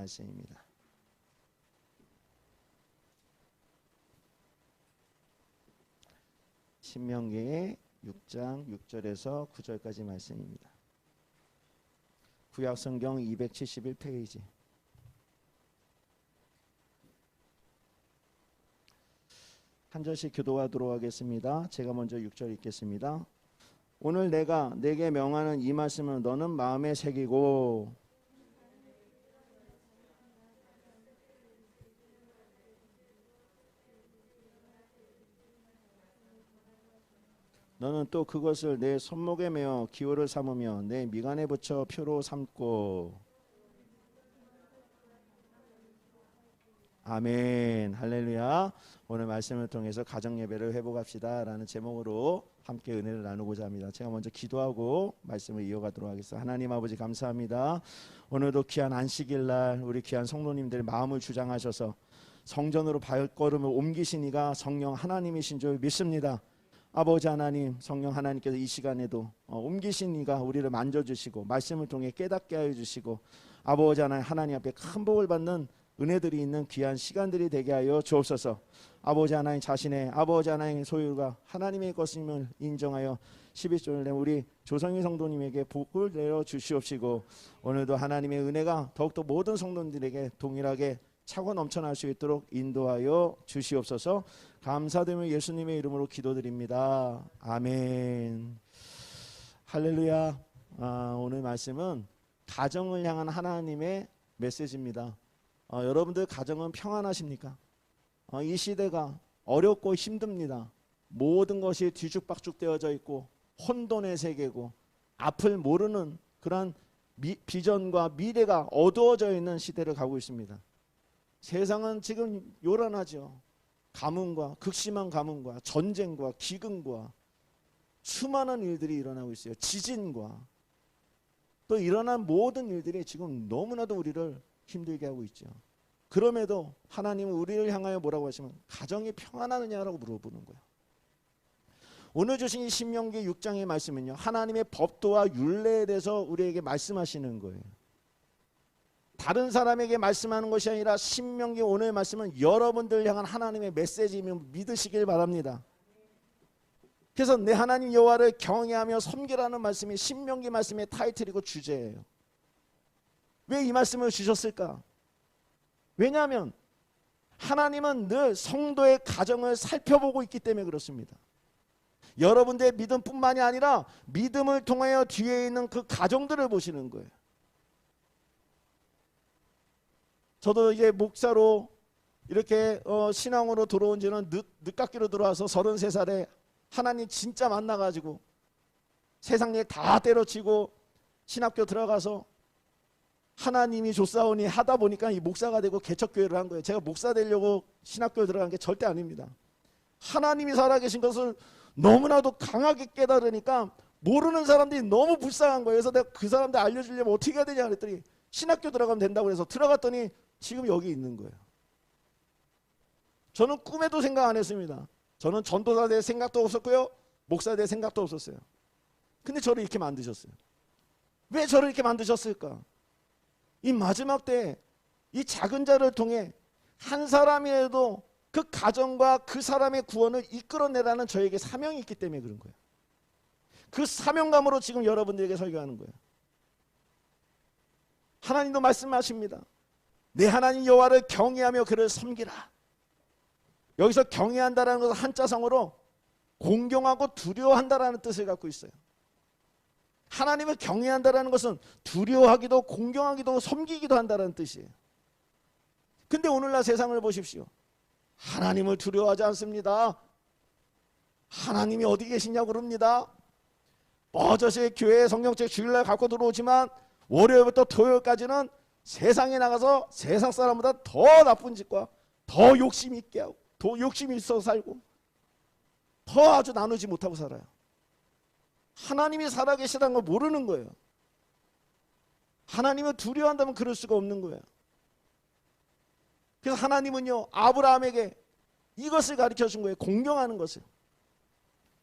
말씀입니다. 신명기의 6장 6절에서 9절까지 말씀입니다. 구약성경 271페이지. 한 절씩 교도하도록 하겠습니다. 제가 먼저 6절 읽겠습니다. 오늘 내가 내게 명하는 이 말씀은 너는 마음에 새기고 너는 또 그것을 내 손목에 메어 기호를 삼으며 내 미간에 붙여 표로 삼고. 아멘. 할렐루야. 오늘 말씀을 통해서 가정예배를 회복합시다 라는 제목으로 함께 은혜를 나누고자 합니다. 제가 먼저 기도하고 말씀을 이어가도록 하겠습니다. 하나님 아버지 감사합니다. 오늘도 귀한 안식일날 우리 귀한 성도님들 마음을 주장하셔서 성전으로 발걸음을 옮기신 이가 성령 하나님이신 줄 믿습니다. 아버지 하나님, 성령 하나님께서 이 시간에도 옮기신 이가 우리를 만져주시고 말씀을 통해 깨닫게 하여 주시고 아버지 하나님 앞에 큰 복을 받는 은혜들이 있는 귀한 시간들이 되게 하여 주옵소서. 아버지 하나님 자신의 아버지 하나님의 소유가 하나님의 것임을 인정하여 11조를 내 우리 조성희 성도님에게 복을 내려 주시옵시고 오늘도 하나님의 은혜가 더욱더 모든 성도들에게 동일하게 차고 넘쳐날 수 있도록 인도하여 주시옵소서. 감사드리며 예수님의 이름으로 기도드립니다. 아멘. 할렐루야. 오늘 말씀은 가정을 향한 하나님의 메시지입니다. 여러분들 가정은 평안하십니까? 이 시대가 어렵고 힘듭니다. 모든 것이 뒤죽박죽 되어져 있고 혼돈의 세계고 앞을 모르는 그런 비전과 미래가 어두워져 있는 시대를 가고 있습니다. 세상은 지금 요란하죠. 가뭄과 극심한 가뭄과 전쟁과 기근과 수많은 일들이 일어나고 있어요. 지진과 또 일어난 모든 일들이 지금 너무나도 우리를 힘들게 하고 있죠. 그럼에도 하나님은 우리를 향하여 뭐라고 하시면 가정이 평안하느냐라고 물어보는 거예요. 오늘 주신 이 신명기 6장의 말씀은요, 하나님의 법도와 율례에 대해서 우리에게 말씀하시는 거예요. 다른 사람에게 말씀하는 것이 아니라 신명기 오늘 말씀은 여러분들 향한 하나님의 메시지이며 믿으시길 바랍니다. 그래서 내 하나님 여호와를 경외하며 섬기라는 말씀이 신명기 말씀의 타이틀이고 주제예요. 왜 이 말씀을 주셨을까? 왜냐하면 하나님은 늘 성도의 가정을 살펴보고 있기 때문에 그렇습니다. 여러분들의 믿음뿐만이 아니라 믿음을 통하여 뒤에 있는 그 가정들을 보시는 거예요. 저도 이제 목사로 이렇게 신앙으로 들어온 지는 늦깎이로 들어와서 33살에 하나님 진짜 만나가지고 세상 일 다 때려치고 신학교 들어가서 하나님이 줬사오니 하다 보니까 이 목사가 되고 개척교회를 한 거예요. 제가 목사 되려고 신학교에 들어간 게 절대 아닙니다. 하나님이 살아계신 것을 너무나도 강하게 깨달으니까 모르는 사람들이 너무 불쌍한 거예요. 그래서 내가 그 사람들 알려주려면 어떻게 해야 되냐 그랬더니 신학교 들어가면 된다고 해서 들어갔더니 지금 여기 있는 거예요. 저는 꿈에도 생각 안 했습니다. 저는 전도사 될 생각도 없었고요. 목사 될 생각도 없었어요. 근데 저를 이렇게 만드셨어요. 왜 저를 이렇게 만드셨을까? 이 마지막 때에 이 작은 자를 통해 한 사람이라도 그 가정과 그 사람의 구원을 이끌어내라는 저에게 사명이 있기 때문에 그런 거예요. 그 사명감으로 지금 여러분들에게 설교하는 거예요. 하나님도 말씀하십니다. 내 하나님 여호와를 경외하며 그를 섬기라. 여기서 경외한다라는 것은 한자성어로 공경하고 두려워한다라는 뜻을 갖고 있어요. 하나님을 경외한다라는 것은 두려워하기도 공경하기도 섬기기도 한다는 뜻이에요. 근데 오늘날 세상을 보십시오. 하나님을 두려워하지 않습니다. 하나님이 어디 계시냐고 그럽니다. 버젓이 교회에 성경책 주일날 갖고 들어오지만 월요일부터 토요일까지는 세상에 나가서 세상 사람보다 더 나쁜 짓과 더 욕심 있게 하고 더 욕심이 있어서 살고 더 아주 나누지 못하고 살아요. 하나님이 살아계시다는 걸 모르는 거예요. 하나님을 두려워한다면 그럴 수가 없는 거예요. 그래서 하나님은요 아브라함에게 이것을 가르쳐 준 거예요. 공경하는 것을.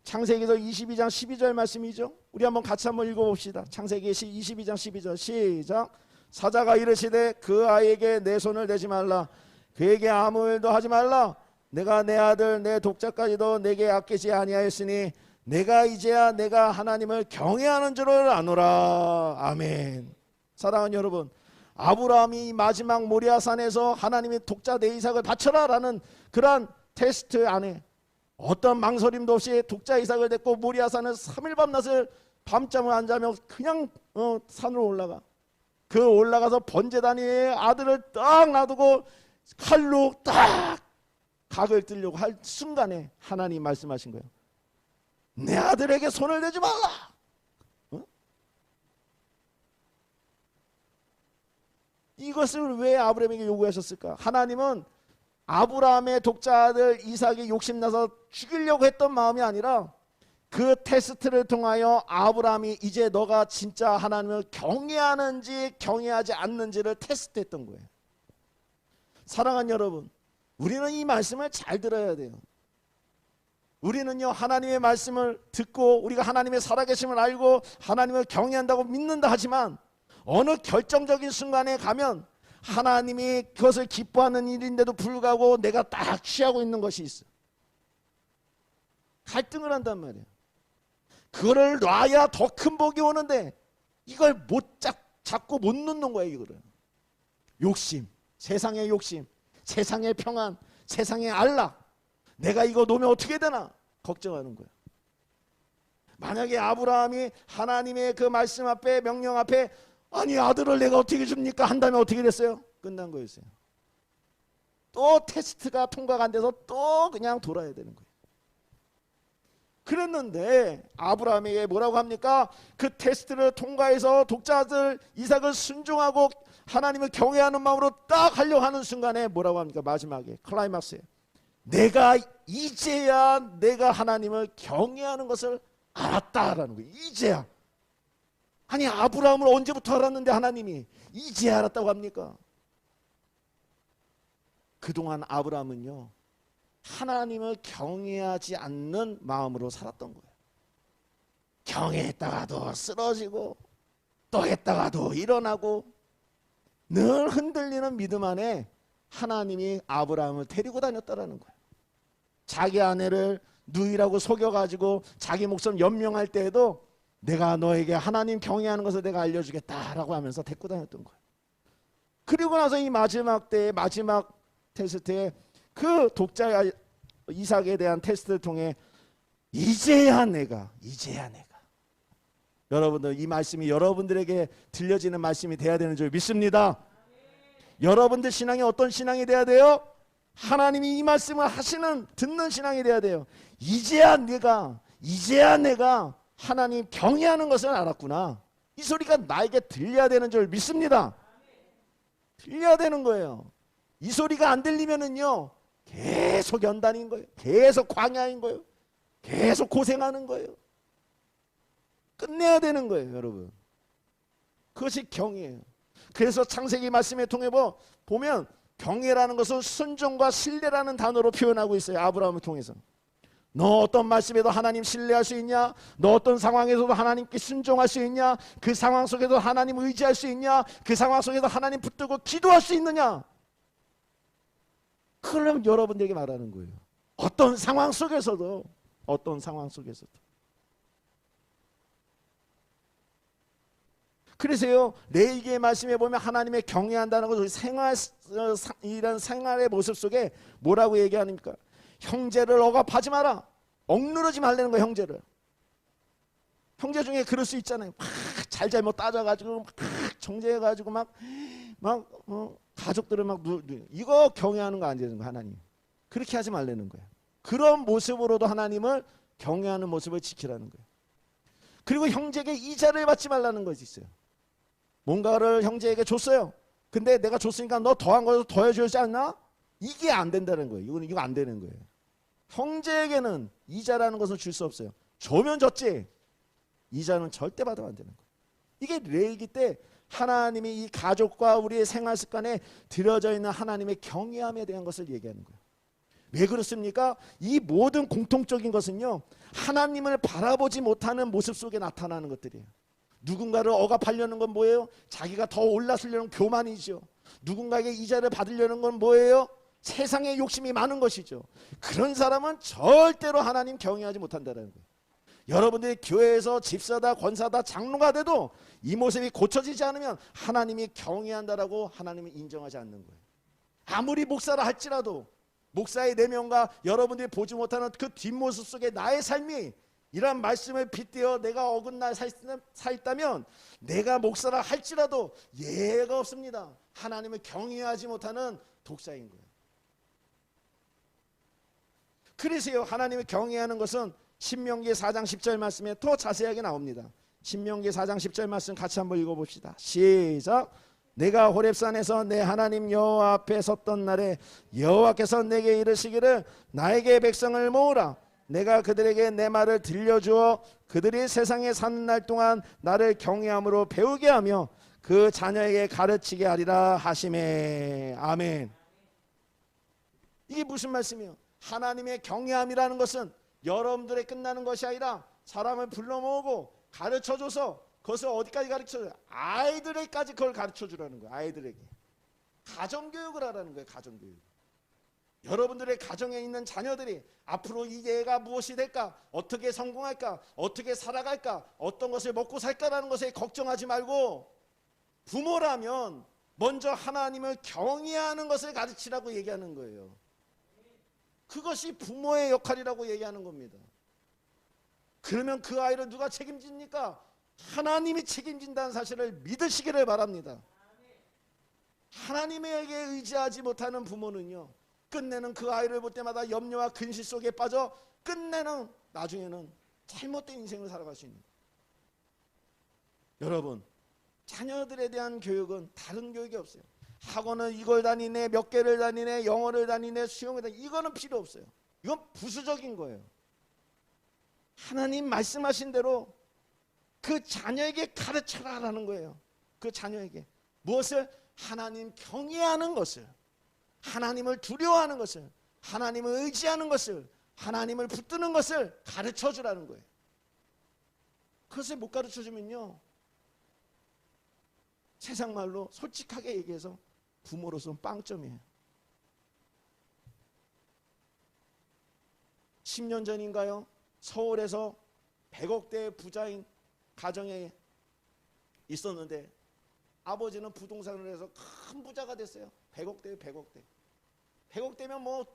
창세기서 22장 12절 말씀이죠. 우리 한번 같이 한번 읽어봅시다. 창세기 22장 12절 시작. 사자가 이르시되 그 아이에게 내 손을 대지 말라. 그에게 아무 일도 하지 말라. 내가 내 아들 내 독자까지도 내게 아끼지 아니하였으니 내가 이제야 내가 하나님을 경외하는 줄을 아노라. 아멘. 사랑하는 여러분, 아브라함이 마지막 모리아산에서 하나님의 독자 내 이삭을 바쳐라 라는 그러한 테스트 안에 어떤 망설임도 없이 독자 이삭을 데리고 모리아산을 3일 밤낮을 밤잠을 안 자며 그냥 산으로 올라가. 그 올라가서 번제단위에 아들을 딱 놔두고 칼로 딱 각을 뜨려고 할 순간에 하나님 말씀하신 거예요. 내 아들에게 손을 대지 말라. 이것을 왜 아브라함에게 요구하셨을까? 하나님은 아브라함의 독자 아들 이삭이 욕심나서 죽이려고 했던 마음이 아니라 그 테스트를 통하여 아브라함이 이제 너가 진짜 하나님을 경외하는지 경외하지 않는지를 테스트했던 거예요. 사랑하는 여러분, 우리는 이 말씀을 잘 들어야 돼요. 우리는요, 하나님의 말씀을 듣고 우리가 하나님의 살아계심을 알고 하나님을 경외한다고 믿는다 하지만 어느 결정적인 순간에 가면 하나님이 그것을 기뻐하는 일인데도 불구하고 내가 딱 취하고 있는 것이 있어. 갈등을 한단 말이에요. 그거를 놔야 더 큰 복이 오는데 이걸 못 잡고 못 놓는 거예요. 이거를. 욕심, 세상의 욕심, 세상의 평안, 세상의 안락. 내가 이거 놓으면 어떻게 되나 걱정하는 거예요. 만약에 아브라함이 하나님의 그 말씀 앞에, 명령 앞에 아니 아들을 내가 어떻게 줍니까 한다면 어떻게 됐어요? 끝난 거였어요. 또 테스트가 통과가 안 돼서 또 그냥 돌아야 되는 거예요. 그랬는데 아브라함에게 뭐라고 합니까? 그 테스트를 통과해서 독자 아들 이삭을 순종하고 하나님을 경외하는 마음으로 딱 하려고 하는 순간에 뭐라고 합니까? 마지막에 클라이막스에 내가 이제야 내가 하나님을 경외하는 것을 알았다라는 거예요. 이제야. 아니 아브라함을 언제부터 알았는데 하나님이 이제 알았다고 합니까? 그동안 아브라함은요 하나님을 경외하지 않는 마음으로 살았던 거예요. 경외했다가도 쓰러지고 또 했다가도 일어나고 늘 흔들리는 믿음 안에 하나님이 아브라함을 데리고 다녔다라는 거예요. 자기 아내를 누이라고 속여가지고 자기 목숨 연명할 때에도 내가 너에게 하나님 경외하는 것을 내가 알려주겠다라고 하면서 데리고 다녔던 거예요. 그리고 나서 이 마지막 때의 마지막 테스트에 그 독자 이삭에 대한 테스트를 통해 이제야 내가 여러분들 이 말씀이 여러분들에게 들려지는 말씀이 돼야 되는 줄 믿습니다. 여러분들 신앙이 어떤 신앙이 돼야 돼요? 하나님이 이 말씀을 하시는 듣는 신앙이 돼야 돼요. 이제야 내가 하나님 경외하는 것을 알았구나. 이 소리가 나에게 들려야 되는 줄 믿습니다. 들려야 되는 거예요. 이 소리가 안 들리면은요 계속 연단인 거예요. 계속 광야인 거예요. 계속 고생하는 거예요. 끝내야 되는 거예요, 여러분. 그것이 경외예요. 그래서 창세기 말씀에 통해 보면 경외라는 것은 순종과 신뢰라는 단어로 표현하고 있어요. 아브라함을 통해서. 너 어떤 말씀에도 하나님 신뢰할 수 있냐? 너 어떤 상황에서도 하나님께 순종할 수 있냐? 그 상황 속에도 하나님 의지할 수 있냐? 그 상황 속에도 하나님 붙들고 기도할 수 있느냐? 그럼 여러분들에게 말하는 거예요. 어떤 상황 속에서도 그래서요 레위기의 말씀에 보면 하나님의 경외한다는 것을 이런 생활의 모습 속에 뭐라고 얘기하니까 형제를 억압하지 마라. 억누르지 말라는 거예요. 형제 중에 그럴 수 있잖아요. 막 잘잘못 따져가지고 막 정죄해가지고 가족들을 막 이거 경외하는 거 안 되는 거 하나님. 그렇게 하지 말라는 거예요. 그런 모습으로도 하나님을 경외하는 모습을 지키라는 거예요. 그리고 형제에게 이자를 받지 말라는 것이 있어요. 뭔가를 형제에게 줬어요. 근데 내가 줬으니까 너 더한 거에서 더해주지 않나? 이게 안 된다는 거예요. 이거 안 되는 거예요. 형제에게는 이자라는 것을 줄 수 없어요. 줘면 줬지 이자는 절대 받으면 안 되는 거예요. 이게 레위기 때 하나님이 이 가족과 우리의 생활 습관에 들여져 있는 하나님의 경외함에 대한 것을 얘기하는 거예요. 왜 그렇습니까? 이 모든 공통적인 것은요 하나님을 바라보지 못하는 모습 속에 나타나는 것들이에요. 누군가를 억압하려는 건 뭐예요? 자기가 더 올라서려는 교만이죠. 누군가에게 이자를 받으려는 건 뭐예요? 세상에 욕심이 많은 것이죠. 그런 사람은 절대로 하나님 경외하지 못한다는 거예요. 여러분들이 교회에서 집사다, 권사다, 장로가 돼도 이 모습이 고쳐지지 않으면 하나님이 경외한다라고 하나님이 인정하지 않는 거예요. 아무리 목사라 할지라도 목사의 내면과 여러분들이 보지 못하는 그 뒷모습 속에 나의 삶이 이러한 말씀을 빗대어 내가 어긋나 사 있다면 내가 목사라 할지라도 예가 없습니다. 하나님을 경외하지 못하는 독사인 거예요. 그래서요, 하나님을 경외하는 것은 신명기 4장 10절 말씀에 더 자세하게 나옵니다. 신명기 4장 10절 말씀 같이 한번 읽어봅시다. 시작. 내가 호렙산에서 내 하나님 여호와 앞에 섰던 날에 여호와께서 내게 이르시기를 나에게 백성을 모으라. 내가 그들에게 내 말을 들려주어 그들이 세상에 사는 날 동안 나를 경외함으로 배우게 하며 그 자녀에게 가르치게 하리라 하시매. 아멘. 이게 무슨 말씀이에요? 하나님의 경외함이라는 것은 여러분들의 끝나는 것이 아니라 사람을 불러 모으고 가르쳐줘서 그것을 어디까지 가르쳐줘요? 아이들에게까지 그걸 가르쳐주라는 거예요. 아이들에게. 가정교육을 하라는 거예요. 가정교육. 여러분들의 가정에 있는 자녀들이 앞으로 이 애가 무엇이 될까? 어떻게 성공할까? 어떻게 살아갈까? 어떤 것을 먹고 살까라는 것에 걱정하지 말고 부모라면 먼저 하나님을 경외하는 것을 가르치라고 얘기하는 거예요. 그것이 부모의 역할이라고 얘기하는 겁니다. 그러면 그 아이를 누가 책임집니까? 하나님이 책임진다는 사실을 믿으시기를 바랍니다. 하나님에게 의지하지 못하는 부모는요, 끝내는 그 아이를 볼 때마다 염려와 근심 속에 빠져 끝내는 나중에는 잘못된 인생을 살아갈 수 있는 거예요. 여러분, 자녀들에 대한 교육은 다른 교육이 없어요. 학원은 이걸 다니네, 몇 개를 다니네, 영어를 다니네, 수영을 다니네, 이거는 필요 없어요. 이건 부수적인 거예요. 하나님 말씀하신 대로 그 자녀에게 가르쳐라라는 거예요. 그 자녀에게 무엇을? 하나님 경외하는 것을, 하나님을 두려워하는 것을, 하나님을 의지하는 것을, 하나님을 붙드는 것을 가르쳐주라는 거예요. 그것을 못 가르쳐주면요, 세상 말로 솔직하게 얘기해서 부모로서는 빵점이에요. 10년 전인가요? 서울에서 100억대 부자인 가정에 있었는데 아버지는 부동산을 해서 큰 부자가 됐어요. 100억대에 100억대. 100억대면 뭐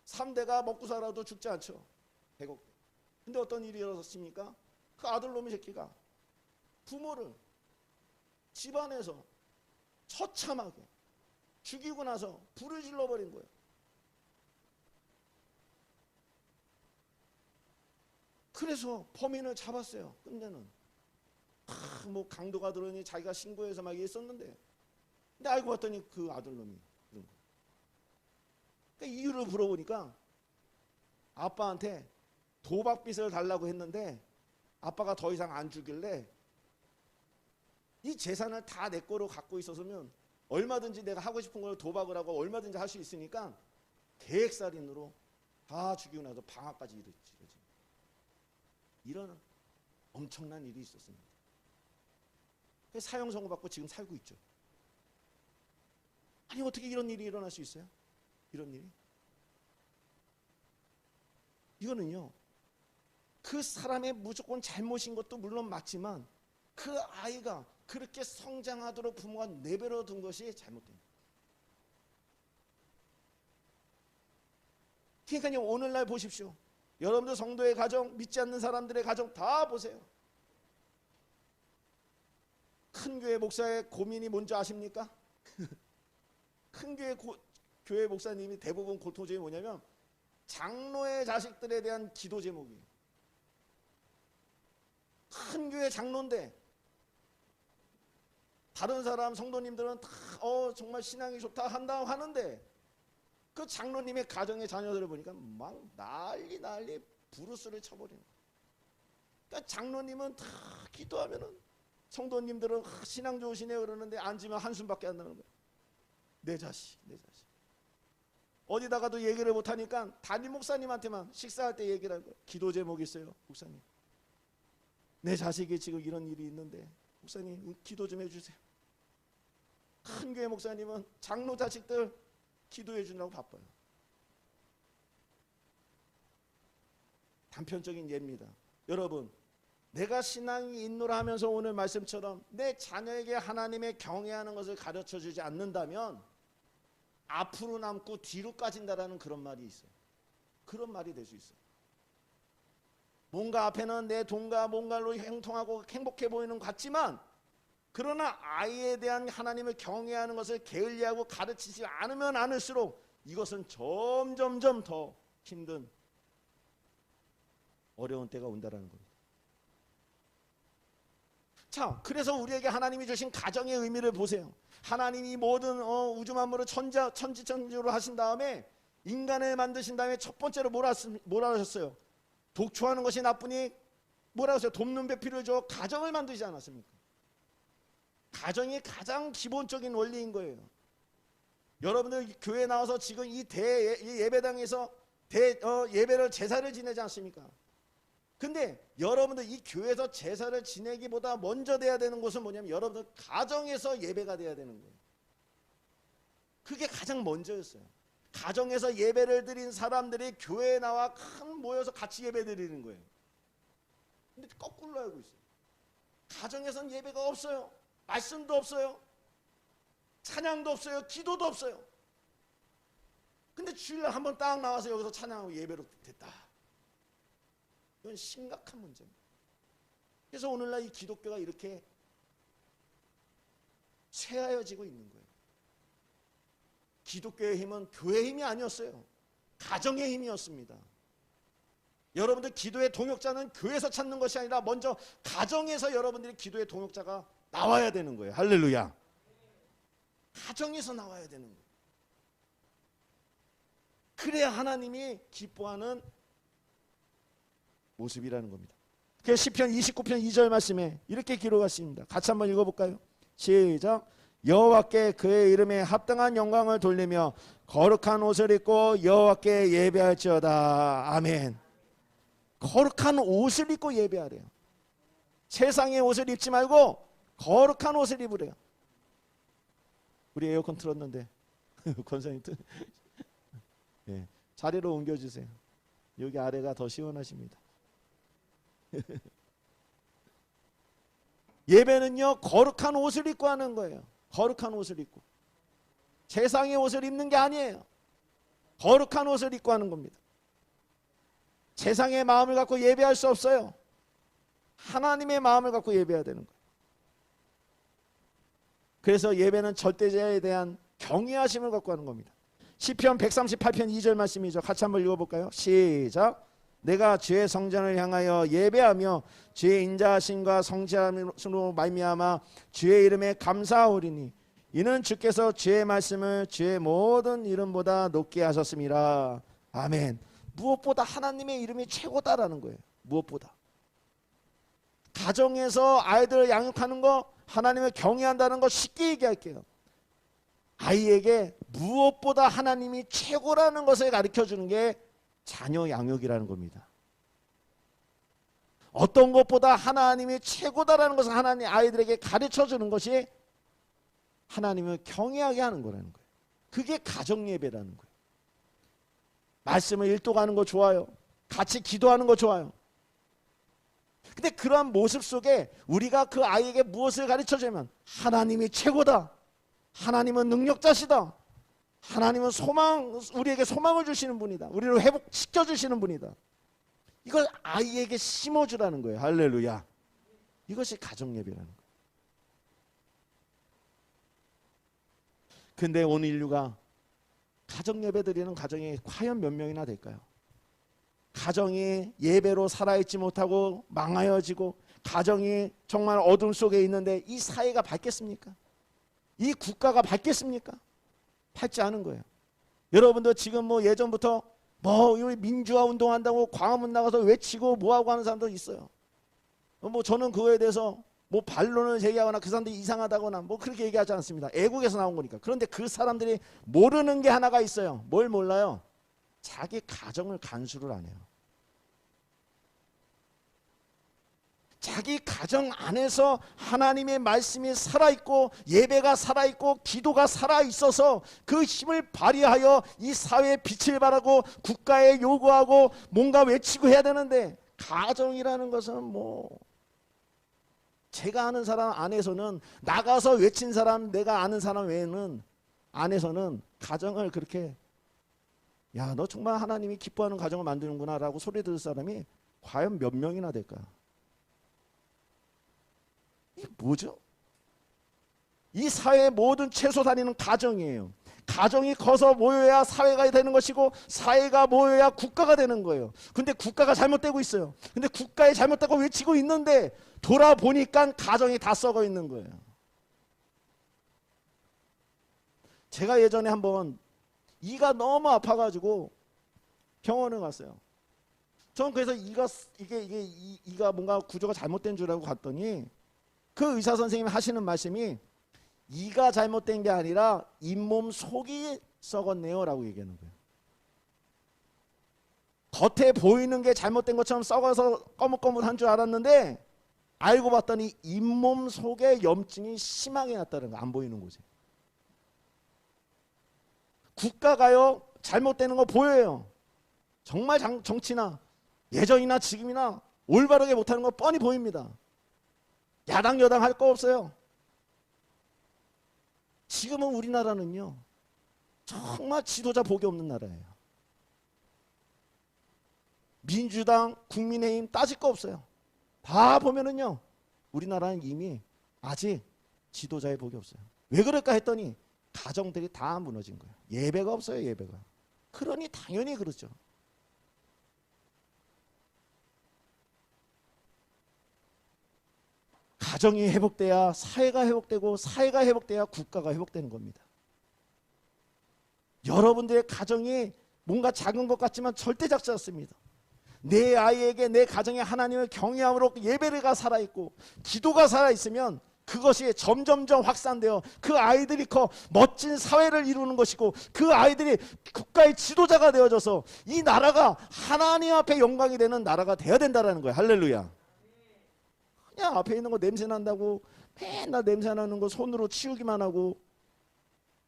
3대가 먹고 살아도 죽지 않죠. 100억대. 근데 어떤 일이 일어났습니까? 그 아들놈의 새끼가 부모를 집안에서 처참하게 죽이고 나서 불을 질러버린 거예요. 그래서 범인을 잡았어요. 끝내는 뭐 강도가 들으니 자기가 신고해서 막 있었는데, 근데 알고 봤더니 그 아들놈이 그런 거예요. 그러니까 이유를 물어보니까 아빠한테 도박빚을 달라고 했는데 아빠가 더 이상 안 주길래 이 재산을 다 내 거로 갖고 있었으면 얼마든지 내가 하고 싶은 걸 도박을 하고 얼마든지 할 수 있으니까 계획살인으로 다 죽이고 나서 방아까지 이르지. 이런 엄청난 일이 있었습니다. 사형 선고받고 지금 살고 있죠. 아니 어떻게 이런 일이 일어날 수 있어요? 이런 일이? 이거는요, 그 사람의 무조건 잘못인 것도 물론 맞지만 그 아이가 그렇게 성장하도록 부모가 내버려 둔 것이 잘못된 거예요. 그러니까 오늘날 보십시오. 여러분들 성도의 가정, 믿지 않는 사람들의 가정 다 보세요. 큰 교회 목사의 고민이 뭔지 아십니까? 큰 교회 목사님이 대부분 고통점이 뭐냐면 장로의 자식들에 대한 기도 제목이에요. 큰 교회 장로인데 다른 사람 성도님들은 다 정말 신앙이 좋다 한다 하는데 그 장로님의 가정의 자녀들을 보니까 막 난리 부르스를 쳐버리는 거예요. 그러니까 장로님은 다 기도하면은 성도님들은 신앙 좋으시네요 그러는데 앉으면 한숨밖에 안 나는 거예요. 내 자식. 어디다가도 얘기를 못하니까 담임 목사님한테만 식사할 때 얘기를 하는 거예요. 기도 제목이 있어요. 목사님, 내 자식이 지금 이런 일이 있는데 목사님 기도 좀 해주세요. 큰 교회 목사님은 장로 자식들 기도해 주느라고 바빠요. 단편적인 예입니다. 여러분, 내가 신앙이 있노라 하면서 오늘 말씀처럼 내 자녀에게 하나님의 경외하는 것을 가르쳐주지 않는다면 앞으로 남고 뒤로 까진다라는 그런 말이 있어요. 그런 말이 될 수 있어요. 뭔가 앞에는 내 돈과 뭔가로 형통하고 행복해 보이는 것 같지만, 그러나 아이에 대한 하나님을 경외하는 것을 게을리하고 가르치지 않으면 않을수록 이것은 점점점 더 힘든 어려운 때가 온다라는 겁니다. 자, 그래서 우리에게 하나님이 주신 가정의 의미를 보세요. 하나님이 모든 우주 만물을 천지천주로 하신 다음에 인간을 만드신 다음에 첫 번째로 뭐라 하셨어요? 독초하는 것이 나쁘니 뭐라고 하세요? 돕는 배필을 줘 가정을 만드지 않았습니까? 가정이 가장 기본적인 원리인 거예요. 여러분들 교회 나와서 지금 이 예배당에서 예배를 제사를 지내지 않습니까? 근데 여러분들 이 교회에서 제사를 지내기보다 먼저 돼야 되는 것은 뭐냐면 여러분들 가정에서 예배가 돼야 되는 거예요. 그게 가장 먼저였어요. 가정에서 예배를 드린 사람들이 교회에 나와 모여서 같이 예배 드리는 거예요. 근데 거꾸로 알고 있어요. 가정에서는 예배가 없어요. 말씀도 없어요. 찬양도 없어요. 기도도 없어요. 근데 주일날 한번 딱 나와서 여기서 찬양하고 예배로 됐다. 이건 심각한 문제입니다. 그래서 오늘날 이 기독교가 이렇게 쇠하여지고 있는 거예요. 기독교의 힘은 교회의 힘이 아니었어요. 가정의 힘이었습니다. 여러분들 기도의 동역자는 교회에서 찾는 것이 아니라 먼저 가정에서 여러분들이 기도의 동역자가 나와야 되는 거예요. 할렐루야. 가정에서 나와야 되는 거예요. 그래야 하나님이 기뻐하는 모습이라는 겁니다. 그래서 시편 29편 2절 말씀에 이렇게 기록하십니다. 같이 한번 읽어볼까요? 시작. 여호와께 그의 이름에 합당한 영광을 돌리며 거룩한 옷을 입고 여호와께 예배할지어다. 아멘. 거룩한 옷을 입고 예배하래요. 세상의 옷을 입지 말고 거룩한 옷을 입으래요. 우리 에어컨 틀었는데 권사님 네, 자리로 옮겨주세요. 여기 아래가 더 시원하십니다. 예배는요 거룩한 옷을 입고 하는 거예요. 거룩한 옷을 입고. 세상의 옷을 입는 게 아니에요. 거룩한 옷을 입고 하는 겁니다. 세상의 마음을 갖고 예배할 수 없어요. 하나님의 마음을 갖고 예배해야 되는 거예요. 그래서 예배는 절대자에 대한 경외하심을 갖고 하는 겁니다. 시편 138편 2절 말씀이죠. 같이 한번 읽어볼까요? 시작. 내가 주의 성전을 향하여 예배하며 주의 인자하심과 성실함으로 말미암아 주의 이름에 감사하오리니 이는 주께서 주의 말씀을 주의 모든 이름보다 높게 하셨습니다. 아멘. 무엇보다 하나님의 이름이 최고다라는 거예요. 무엇보다. 가정에서 아이들을 양육하는 거 하나님을 경외한다는 거 쉽게 얘기할게요. 아이에게 무엇보다 하나님이 최고라는 것을 가르쳐주는 게 자녀 양육이라는 겁니다. 어떤 것보다 하나님이 최고다라는 것을 하나님 아이들에게 가르쳐주는 것이 하나님을 경외하게 하는 거라는 거예요. 그게 가정예배라는 거예요. 말씀을 일독하는 거 좋아요. 같이 기도하는 거 좋아요. 근데 그러한 모습 속에 우리가 그 아이에게 무엇을 가르쳐주면 하나님이 최고다. 하나님은 능력자시다. 하나님은 우리에게 소망을 주시는 분이다. 우리를 회복시켜 주시는 분이다. 이걸 아이에게 심어주라는 거예요. 할렐루야. 이것이 가정예배라는 거예요. 근데 오늘 인류가 가정예배 드리는 가정이 과연 몇 명이나 될까요? 가정이 예배로 살아있지 못하고 망하여지고 가정이 정말 어둠 속에 있는데 이 사회가 밝겠습니까? 이 국가가 밝겠습니까? 밝지 않은 거예요. 여러분들 지금 예전부터 우리 민주화 운동한다고 광화문 나가서 외치고 뭐하고 하는 사람도 있어요. 저는 그거에 대해서 반론을 제기하거나 그 사람들이 이상하다거나 그렇게 얘기하지 않습니다. 애국에서 나온 거니까. 그런데 그 사람들이 모르는 게 하나가 있어요. 뭘 몰라요? 자기 가정을 간수를 안 해요. 자기 가정 안에서 하나님의 말씀이 살아있고 예배가 살아있고 기도가 살아있어서 그 힘을 발휘하여 이 사회에 빛을 발하고 국가에 요구하고 뭔가 외치고 해야 되는데, 가정이라는 것은 뭐 제가 아는 사람 안에서는, 나가서 외친 사람 내가 아는 사람 외에는 안에서는 가정을 그렇게, 야 너 정말 하나님이 기뻐하는 가정을 만드는구나 라고 소리 들을 사람이 과연 몇 명이나 될까? 이게 뭐죠? 이 사회의 모든 최소 단위는 가정이에요. 가정이 커서 모여야 사회가 되는 것이고, 사회가 모여야 국가가 되는 거예요. 근데 국가가 잘못되고 있어요. 근데 국가에 잘못되고 외치고 있는데 돌아보니까 가정이 다 썩어 있는 거예요. 제가 예전에 한번 이가 너무 아파가지고 병원을 갔어요. 저는 그래서 이가 뭔가 구조가 잘못된 줄 알고 갔더니 그 의사 선생님이 하시는 말씀이, 이가 잘못된 게 아니라 잇몸 속이 썩었네요 라고 얘기하는 거예요. 겉에 보이는 게 잘못된 것처럼 썩어서 꺼뭇꺼뭇한 줄 알았는데 알고 봤더니 잇몸 속에 염증이 심하게 났다는 거, 안 보이는 곳에. 국가가요 잘못되는 거 보여요. 정말 정치나 예전이나 지금이나 올바르게 못하는 거 뻔히 보입니다. 야당 여당 할 거 없어요. 지금은 우리나라는요 정말 지도자 복이 없는 나라예요. 민주당, 국민의힘 따질 거 없어요. 다 보면은요 우리나라는 이미 아직 지도자의 복이 없어요. 왜 그럴까 했더니 가정들이 다 무너진 거예요. 예배가 없어요. 예배가. 그러니 당연히 그렇죠. 가정이 회복돼야 사회가 회복되고, 사회가 회복돼야 국가가 회복되는 겁니다. 여러분들의 가정이 뭔가 작은 것 같지만 절대 작지 않습니다. 내 아이에게 내 가정에 하나님을 경외함으로 예배가 살아있고 기도가 살아있으면 그것이 점점점 확산되어 그 아이들이 커 멋진 사회를 이루는 것이고, 그 아이들이 국가의 지도자가 되어져서 이 나라가 하나님 앞에 영광이 되는 나라가 되어야 된다는 거예요. 할렐루야. 그냥 앞에 있는 거 냄새 난다고 맨날 냄새 나는 거 손으로 치우기만 하고,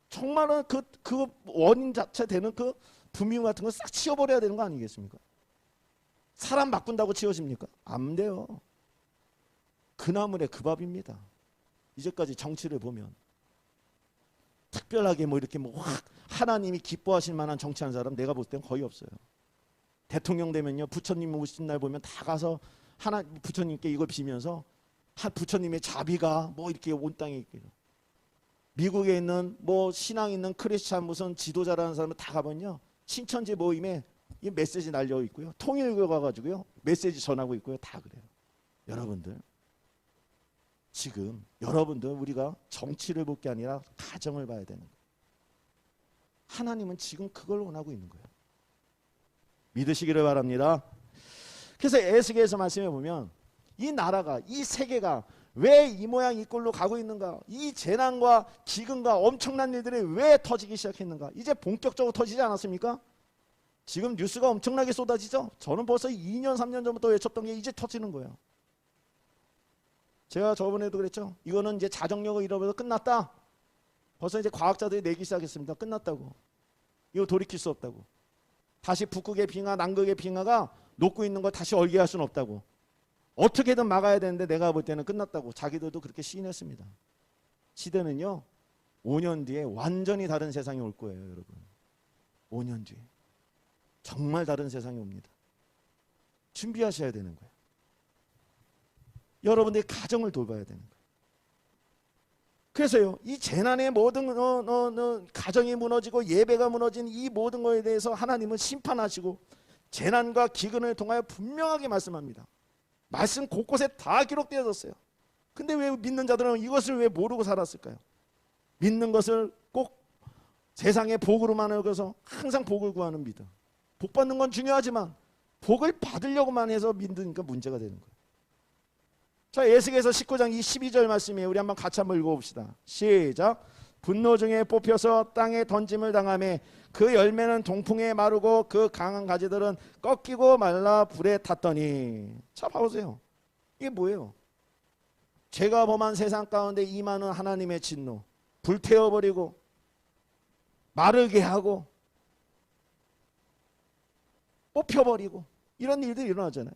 정말은 그 원인 자체 되는 그 분비물 같은 거 싹 치워버려야 되는 거 아니겠습니까? 사람 바꾼다고 치워집니까? 안 돼요. 그 나물의 그 밥입니다. 이제까지 정치를 보면 특별하게 뭐 이렇게 뭐 확 하나님이 기뻐하실 만한 정치하는 사람 내가 볼 땐 거의 없어요. 대통령 되면요 부처님 오신 날 보면 다 가서 부처님께 이걸 비면서 부처님의 자비가 뭐 이렇게 온 땅에 있기로. 미국에 있는 뭐 신앙 있는 크리스찬 무슨 지도자라는 사람은 다 가면요 신천지 모임에 이 메시지 날려 있고요, 통일교 가가지고요 메시지 전하고 있고요, 다 그래요. 여러분들 지금 여러분들 우리가 정치를 볼 게 아니라 가정을 봐야 되는 거예요. 하나님은 지금 그걸 원하고 있는 거예요. 믿으시기를 바랍니다. 그래서 에스겔서 말씀해 보면 이 나라가, 이 세계가 왜 이 모양 이 꼴로 가고 있는가, 이 재난과 기근과 엄청난 일들이 왜 터지기 시작했는가, 이제 본격적으로 터지지 않았습니까? 지금 뉴스가 엄청나게 쏟아지죠. 저는 벌써 2년 3년 전부터 외쳤던 게 이제 터지는 거예요. 제가 저번에도 그랬죠. 이거는 이제 자정력을 잃어버려서 끝났다. 벌써 이제 과학자들이 내기 시작했습니다. 끝났다고. 이거 돌이킬 수 없다고. 다시 북극의 빙하, 남극의 빙하가 녹고 있는 걸 다시 얼게 할 수는 없다고. 어떻게든 막아야 되는데 내가 볼 때는 끝났다고. 자기들도 그렇게 시인했습니다. 시대는요 5년 뒤에 완전히 다른 세상이 올 거예요. 여러분 5년 뒤에 정말 다른 세상이 옵니다. 준비하셔야 되는 거예요. 여러분들의 가정을 돌봐야 되는 거예요. 그래서요 이 재난의 모든 가정이 무너지고 예배가 무너진 이 모든 것에 대해서 하나님은 심판하시고 재난과 기근을 통하여 분명하게 말씀합니다. 말씀 곳곳에 다 기록되어졌어요. 근데 왜 믿는 자들은 이것을 왜 모르고 살았을까요? 믿는 것을 꼭 세상의 복으로만 여겨서 항상 복을 구하는 믿음. 복 받는 건 중요하지만 복을 받으려고만 해서 믿으니까 문제가 되는 거예요. 자, 에스겔서 19장 이 12절 말씀이에요. 우리 한번 같이 한번 읽어봅시다. 시작. 분노 중에 뽑혀서 땅에 던짐을 당하며 그 열매는 동풍에 마르고 그 강한 가지들은 꺾이고 말라 불에 탔더니. 자, 봐보세요. 이게 뭐예요? 죄가 범한 세상 가운데 임하는 하나님의 진노, 불태워버리고 마르게 하고 뽑혀버리고 이런 일들이 일어나잖아요.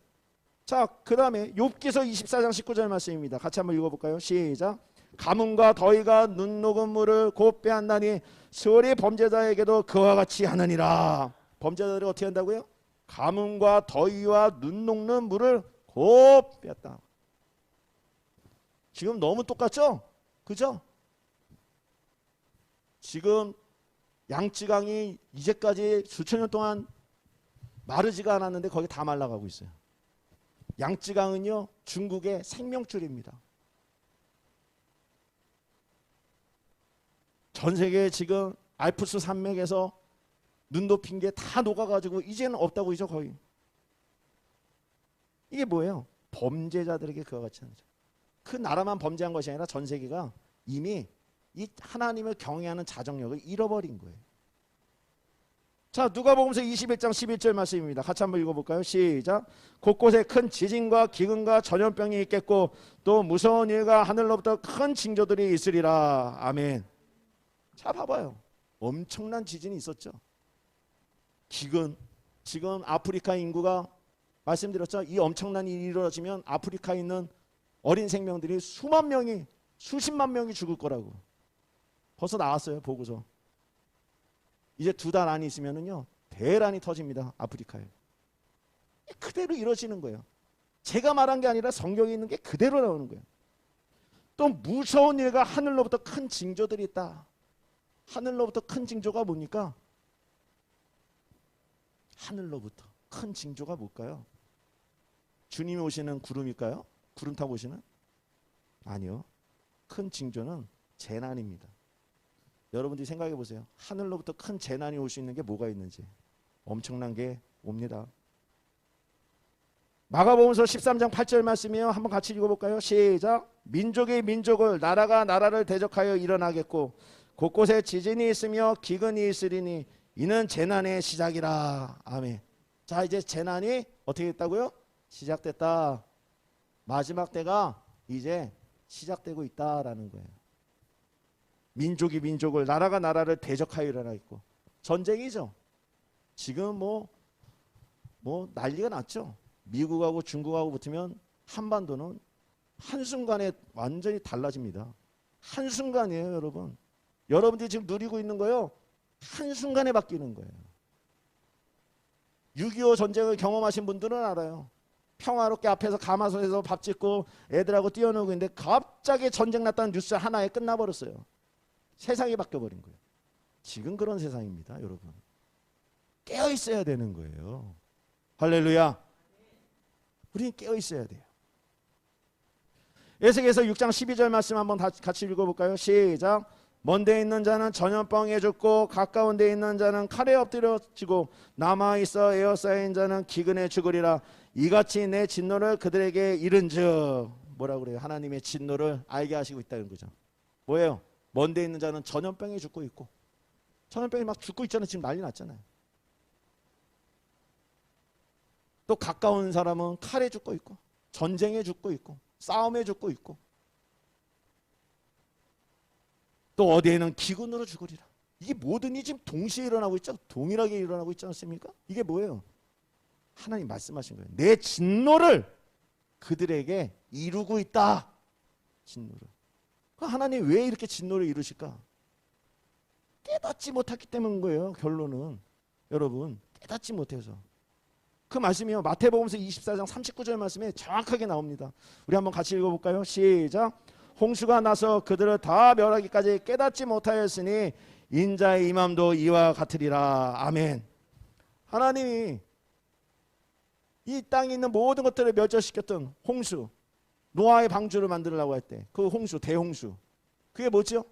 자, 그 다음에 욥기서 24장 19절 말씀입니다. 같이 한번 읽어볼까요? 시작. 가뭄과 더위가 눈 녹은 물을 곧 빼앗나니 수월이 범죄자에게도 그와 같이 하느니라. 범죄자들이 어떻게 한다고요? 가뭄과 더위와 눈 녹는 물을 곧 빼앗다. 지금 너무 똑같죠? 그죠? 지금 양쯔강이 이제까지 수천 년 동안 마르지가 않았는데 거기 다 말라가고 있어요. 양쯔강은요, 중국의 생명줄입니다. 전 세계에 지금 알프스 산맥에서 눈 높인 게 다 녹아가지고 이제는 없다고 이죠, 거의. 이게 뭐예요? 범죄자들에게 그와 같이 하는 거죠. 그 나라만 범죄한 것이 아니라 전 세계가 이미 이 하나님을 경외하는 자정력을 잃어버린 거예요. 자, 누가복음서 21장 11절 말씀입니다. 같이 한번 읽어볼까요? 시작. 곳곳에 큰 지진과 기근과 전염병이 있겠고 또 무서운 일과 하늘로부터 큰 징조들이 있으리라. 아멘. 자, 봐봐요. 엄청난 지진이 있었죠. 기근. 지금 아프리카 인구가 말씀드렸죠. 이 엄청난 일이 이루어지면 아프리카에 있는 어린 생명들이 수만 명이, 수십만 명이 죽을 거라고. 벌써 나왔어요, 보고서. 이제 2달 안에 있으면은요, 대란이 터집니다, 아프리카에. 그대로 이루어지는 거예요. 제가 말한 게 아니라 성경에 있는 게 그대로 나오는 거예요. 또 무서운 일과 하늘로부터 큰 징조들이 있다. 하늘로부터 큰 징조가 뭡니까? 하늘로부터 큰 징조가 뭘까요? 주님이 오시는 구름일까요? 구름 타고 오시는? 아니요. 큰 징조는 재난입니다. 여러분들이 생각해 보세요. 하늘로부터 큰 재난이 올 수 있는 게 뭐가 있는지. 엄청난 게 옵니다. 마가복음서 13장 8절 말씀이에요. 한번 같이 읽어볼까요? 시작. 민족이 민족을, 나라가 나라를 대적하여 일어나겠고 곳곳에 지진이 있으며 기근이 있으리니 이는 재난의 시작이라. 아멘. 자, 이제 재난이 어떻게 됐다고요? 시작됐다. 마지막 때가 이제 시작되고 있다라는 거예요. 민족이 민족을, 나라가 나라를 대적하여 일어나겠고. 전쟁이죠. 지금 뭐 난리가 났죠. 미국하고 중국하고 붙으면 한반도는 한순간에 완전히 달라집니다. 한순간이에요, 여러분. 여러분들이 지금 누리고 있는 거요, 한순간에 바뀌는 거예요. 6.25 전쟁을 경험하신 분들은 알아요. 평화롭게 앞에서 가마솥에서 밥 짓고 애들하고 뛰어놀고 있는데 갑자기 전쟁 났다는 뉴스 하나에 끝나버렸어요. 세상이 바뀌어버린 거예요. 지금 그런 세상입니다, 여러분. 깨어있어야 되는 거예요. 할렐루야. 우리는 깨어있어야 돼요. 에스겔서 6장 12절 말씀 한번 같이 읽어볼까요? 시작. 먼데 있는 자는 전염병에 죽고 가까운 데 있는 자는 칼에 엎드려지고 남아있어 에어싸인 자는 기근에 죽으리라. 이같이 내 진노를 그들에게 이른즉. 뭐라고 그래요? 하나님의 진노를 알게 하시고 있다는 거죠. 뭐예요? 먼데 있는 자는 전염병에 죽고 있고, 전염병이 막 죽고 있잖아요. 지금 난리 났잖아요. 또 가까운 사람은 칼에 죽고 있고, 전쟁에 죽고 있고, 싸움에 죽고 있고, 또 어디에는 기근으로 죽으리라. 이게 모든 일이 지금 동시에 일어나고 있죠. 동일하게 일어나고 있지 않습니까? 이게 뭐예요? 하나님 말씀하신 거예요. 내 진노를 그들에게 이루고 있다. 진노를. 하나님 왜 이렇게 진노를 이루실까? 깨닫지 못했기 때문인 거예요. 결론은. 여러분, 깨닫지 못해서. 그 말씀이요, 마태복음서 24장 39절 말씀에 정확하게 나옵니다. 우리 한번 같이 읽어볼까요? 시작. 홍수가 나서 그들을 다 멸하기까지 깨닫지 못하였으니 인자의 임함도 이와 같으리라. 아멘. 하나님이 이 땅에 있는 모든 것들을 멸절시켰던 홍수, 노아의 방주를 만들려고 할 때 그 홍수, 대홍수, 그게 뭐죠?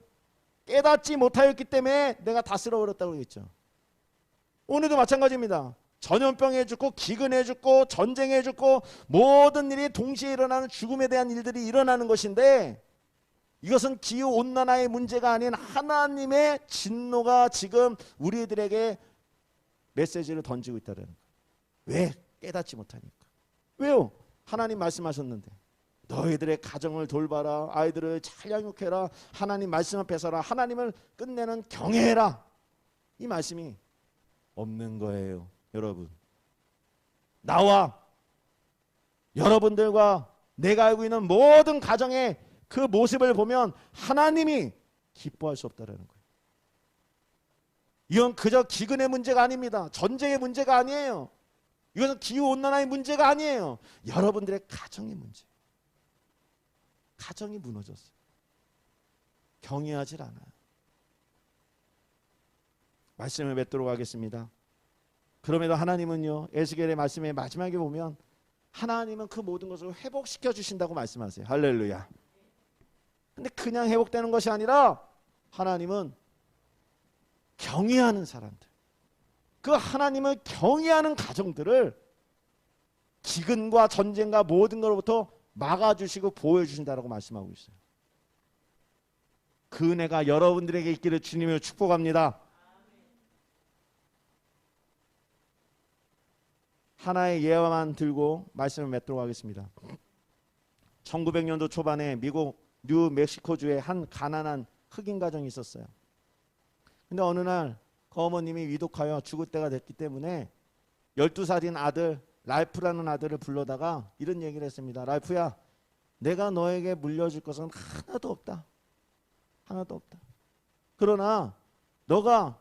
깨닫지 못하였기 때문에 내가 다 쓸어버렸다고 했죠. 오늘도 마찬가지입니다. 전염병에 죽고 기근에 죽고 전쟁에 죽고 모든 일이 동시에 일어나는 죽음에 대한 일들이 일어나는 것인데, 이것은 기후온난화의 문제가 아닌 하나님의 진노가 지금 우리들에게 메시지를 던지고 있다는 거예요. 왜? 깨닫지 못하니까. 왜요? 하나님 말씀하셨는데. 너희들의 가정을 돌봐라. 아이들을 잘 양육해라. 하나님 말씀 앞에 서라. 하나님을 끝내는 경외해라. 이 말씀이 없는 거예요. 여러분, 나와 여러분들과 내가 알고 있는 모든 가정의 그 모습을 보면 하나님이 기뻐할 수 없다라는 거예요. 이건 그저 기근의 문제가 아닙니다. 전쟁의 문제가 아니에요. 이것은 기후온난화의 문제가 아니에요. 여러분들의 가정의 문제. 가정이 무너졌어요. 경외하질 않아요. 말씀을 맺도록 하겠습니다. 그럼에도 하나님은요, 에스겔의 말씀의 마지막에 보면 하나님은 그 모든 것을 회복시켜 주신다고 말씀하세요. 할렐루야. 근데 그냥 회복되는 것이 아니라 하나님은 경외하는 사람들, 그 하나님을 경외하는 가정들을 기근과 전쟁과 모든 것로부터 막아주시고 보호해주신다고 말씀하고 있어요. 그 은혜가 여러분들에게 있기를 주님으로 축복합니다. 하나의 예화만 들고 말씀을 맺도록 하겠습니다. 1900년도 초반에 미국 뉴멕시코주에 한 가난한 흑인 가정이 있었어요. 근데 어느 날 그 어머님이 위독하여 죽을 때가 됐기 때문에 12살인 아들 랄프라는 아들을 불러다가 이런 얘기를 했습니다. 랄프야, 내가 너에게 물려줄 것은 하나도 없다. 하나도 없다. 그러나 너가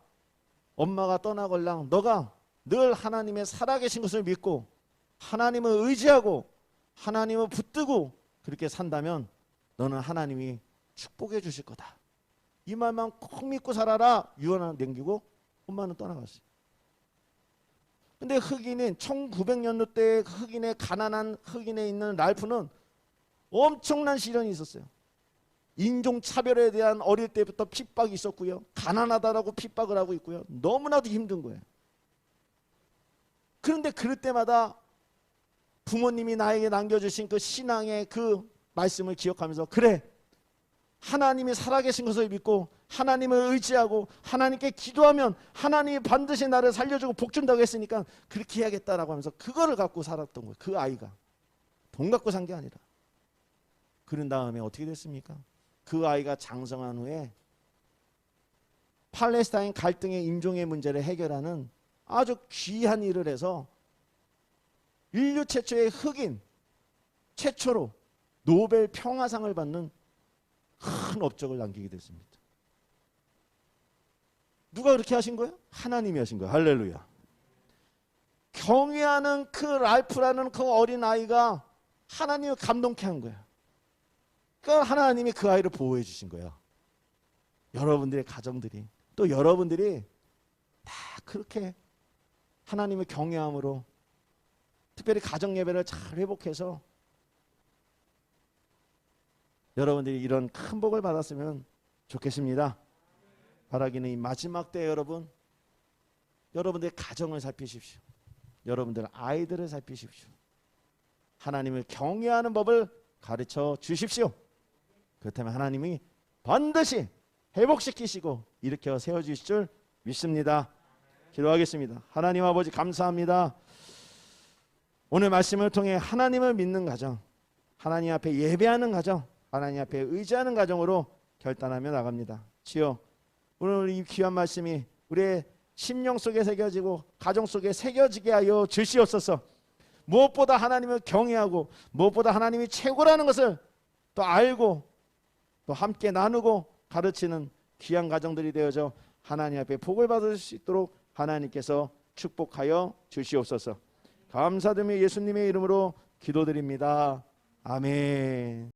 엄마가 떠나걸랑 너가 늘 하나님의 살아계신 것을 믿고 하나님을 의지하고 하나님을 붙들고 그렇게 산다면 너는 하나님이 축복해 주실 거다. 이 말만 꼭 믿고 살아라. 유언을 남기고 엄마는 떠나갔어요. 근데 흑인인 1900년도 때 흑인의 가난한 흑인에 있는 랄프는 엄청난 시련이 있었어요. 인종차별에 대한 어릴 때부터 핍박이 있었고요. 가난하다라고 핍박을 하고 있고요. 너무나도 힘든 거예요. 그런데 그럴 때마다 부모님이 나에게 남겨주신 그 신앙의 그 말씀을 기억하면서 그래, 하나님이 살아계신 것을 믿고 하나님을 의지하고 하나님께 기도하면 하나님이 반드시 나를 살려주고 복준다고 했으니까 그렇게 해야겠다라고 하면서 그거를 갖고 살았던 거예요. 그 아이가 돈 갖고 산 게 아니라. 그런 다음에 어떻게 됐습니까? 그 아이가 장성한 후에 팔레스타인 갈등의 인종의 문제를 해결하는 아주 귀한 일을 해서 인류 최초의 흑인 최초로 노벨 평화상을 받는 큰 업적을 남기게 됐습니다. 누가 그렇게 하신 거예요? 하나님이 하신 거예요. 할렐루야. 경외하는 그 랄프라는 그 어린 아이가 하나님을 감동케 한 거예요. 그러니까 하나님이 그 아이를 보호해 주신 거예요. 여러분들의 가정들이 또 여러분들이 다 그렇게 하나님을 경외함으로 특별히 가정 예배를 잘 회복해서 여러분들이 이런 큰 복을 받았으면 좋겠습니다. 바라기는 이 마지막 때 여러분들의 가정을 살피십시오. 여러분들 아이들을 살피십시오. 하나님을 경외하는 법을 가르쳐 주십시오. 그렇다면 하나님이 반드시 회복시키시고 일으켜 세워주실 줄 믿습니다. 기도하겠습니다. 하나님 아버지 감사합니다. 오늘 말씀을 통해 하나님을 믿는 가정, 하나님 앞에 예배하는 가정, 하나님 앞에 의지하는 가정으로 결단하며 나갑니다. 주여, 오늘 이 귀한 말씀이 우리의 심령 속에 새겨지고 가정 속에 새겨지게 하여 주시옵소서. 무엇보다 하나님을 경외하고 무엇보다 하나님이 최고라는 것을 또 알고 또 함께 나누고 가르치는 귀한 가정들이 되어져 하나님 앞에 복을 받을 수 있도록 하나님께서 축복하여 주시옵소서. 감사드리며 예수님의 이름으로 기도드립니다. 아멘.